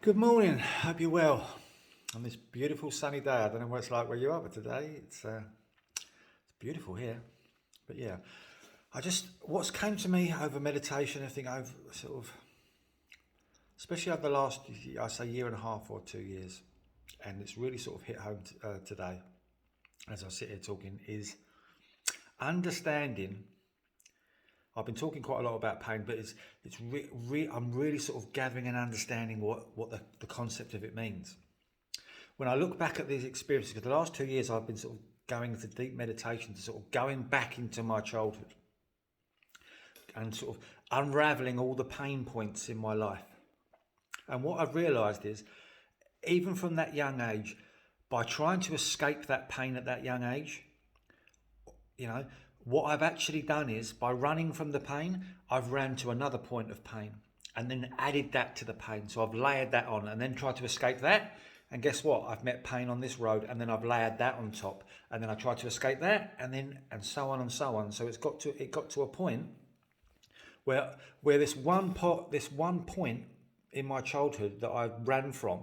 Good morning. Hope you're well on this beautiful sunny day. I don't know what it's like where you are, but today it's beautiful here. But yeah, what's came to me over meditation. I think I've sort of, especially over the last, I say, year and a half or 2 years, and it's really sort of hit home today as I sit here talking. Is understanding. I've been talking quite a lot about pain, but I'm really sort of gathering and understanding what the concept of it means. When I look back at these experiences, because the last 2 years I've been sort of going into deep meditation, to sort of going back into my childhood and sort of unraveling all the pain points in my life. And what I've realised is, even from that young age, by trying to escape that pain at that young age, you know, what I've actually done is, by running from the pain, I've ran to another point of pain and then added that to the pain. So I've layered that on and then tried to escape that. And guess what? I've met pain on this road and then I've layered that on top. And then I tried to escape that and so on and so on. So it got to a point where this one point in my childhood that I ran from,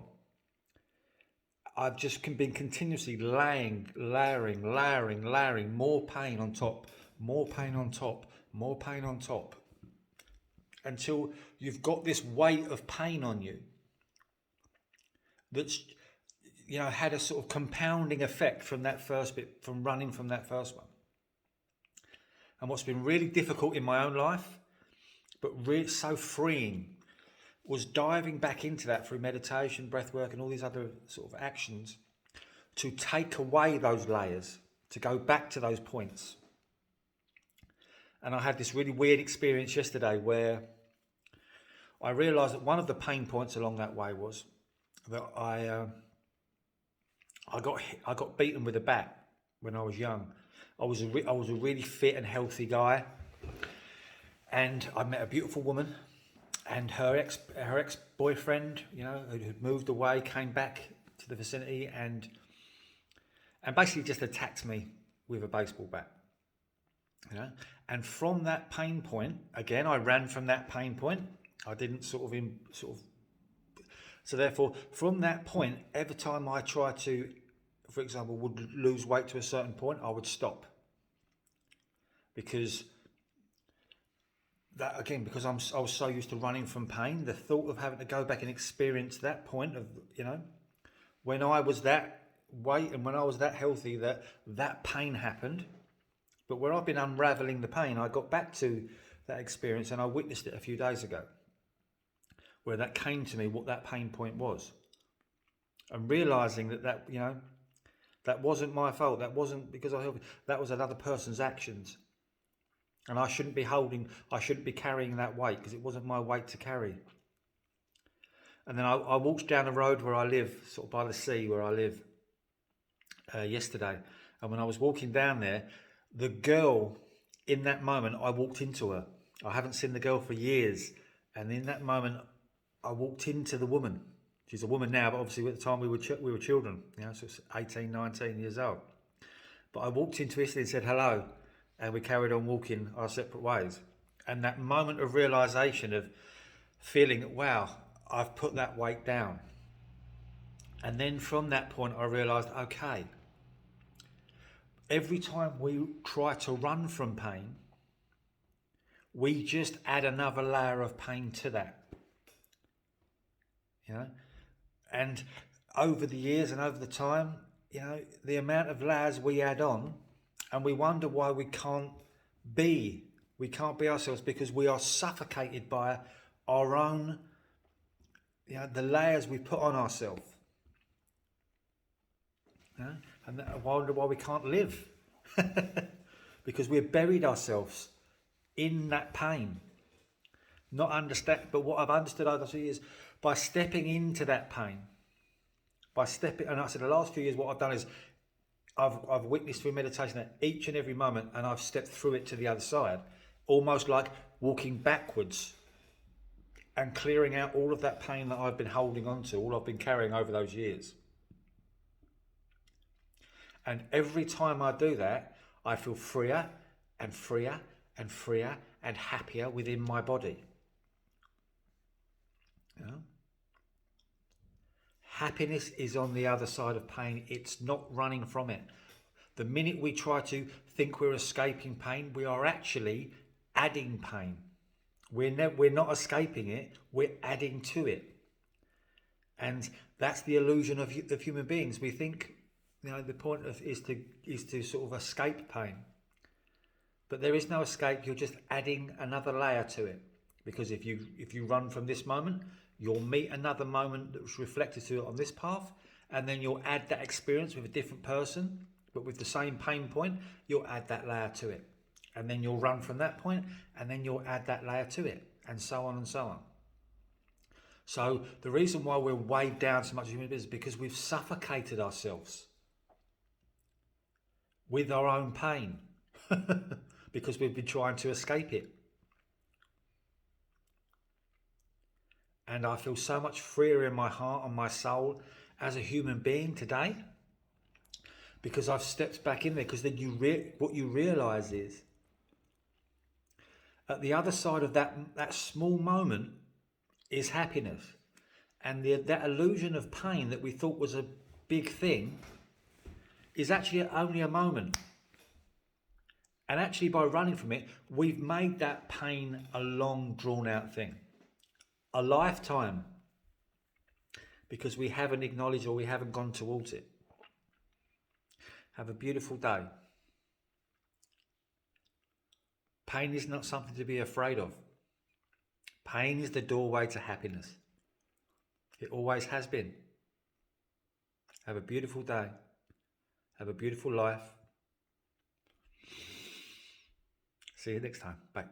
I've just been continuously layering more pain on top, more pain on top, more pain on top, until you've got this weight of pain on you that's, had a sort of compounding effect from that first bit, from running from that first one. And what's been really difficult in my own life, but really so freeing, was diving back into that through meditation, breath work, and all these other sort of actions to take away those layers, to go back to those points. And I had this really weird experience yesterday where I realised that one of the pain points along that way was that I got beaten with a bat when I was young. I was a really fit and healthy guy, and I met a beautiful woman, and her ex boyfriend, who'd moved away, came back to the vicinity and basically just attacked me with a baseball bat. And from that pain point, again, I ran from that pain point. I didn't so therefore, from that point, every time I tried to, for example, would lose weight to a certain point, I would stop. Because I was so used to running from pain, the thought of having to go back and experience that point of, when I was that weight and when I was that healthy, that pain happened. But where I've been unraveling the pain, I got back to that experience and I witnessed it a few days ago, where that came to me, what that pain point was. And realising that wasn't my fault. That wasn't because that was another person's actions. And I shouldn't be carrying that weight because it wasn't my weight to carry. And then I walked down the road where I live, sort of by the sea where I live, yesterday. And when I was walking down there, the girl, in that moment, I walked into her. I haven't seen the girl for years. And in that moment, I walked into the woman. She's a woman now, but obviously at the time we were children, so it's 18, 19 years old. But I walked into Italy and said hello, and we carried on walking our separate ways. And that moment of realisation of feeling that, wow, I've put that weight down. And then from that point, I realised, okay, every time we try to run from pain, we just add another layer of pain to that. And over the years and over the time, the amount of layers we add on, and we wonder why we can't be ourselves, because we are suffocated by our own, the layers we put on ourselves. And I wonder why we can't live, because we've buried ourselves in that pain. Not understand, but what I've understood over the years, by stepping into that pain, and I said the last few years, what I've done is I've witnessed through meditation that each and every moment, and I've stepped through it to the other side, almost like walking backwards and clearing out all of that pain that I've been holding on to, all I've been carrying over those years. And every time I do that, I feel freer and freer and freer and happier within my body. Happiness is on the other side of pain. It's not running from it. The minute we try to think we're escaping pain, we are actually adding pain. We're not escaping it, we're adding to it. And that's the illusion of human beings. We think, the point is to sort of escape pain. But there is no escape, you're just adding another layer to it. Because if you run from this moment, you'll meet another moment that's reflected to it on this path, and then you'll add that experience with a different person, but with the same pain point, you'll add that layer to it. And then you'll run from that point, and then you'll add that layer to it, and so on and so on. So the reason why we're weighed down so much is because we've suffocated ourselves with our own pain because we've been trying to escape it. And I feel so much freer in my heart and my soul as a human being today because I've stepped back in there. Because then what you realise is at the other side of that small moment is happiness. And that illusion of pain that we thought was a big thing is actually only a moment. And actually by running from it, we've made that pain a long drawn out thing. A lifetime, because we haven't acknowledged or we haven't gone towards it. Have a beautiful day. Pain is not something to be afraid of. Pain is the doorway to happiness. It always has been. Have a beautiful day. Have a beautiful life. See you next time. Bye.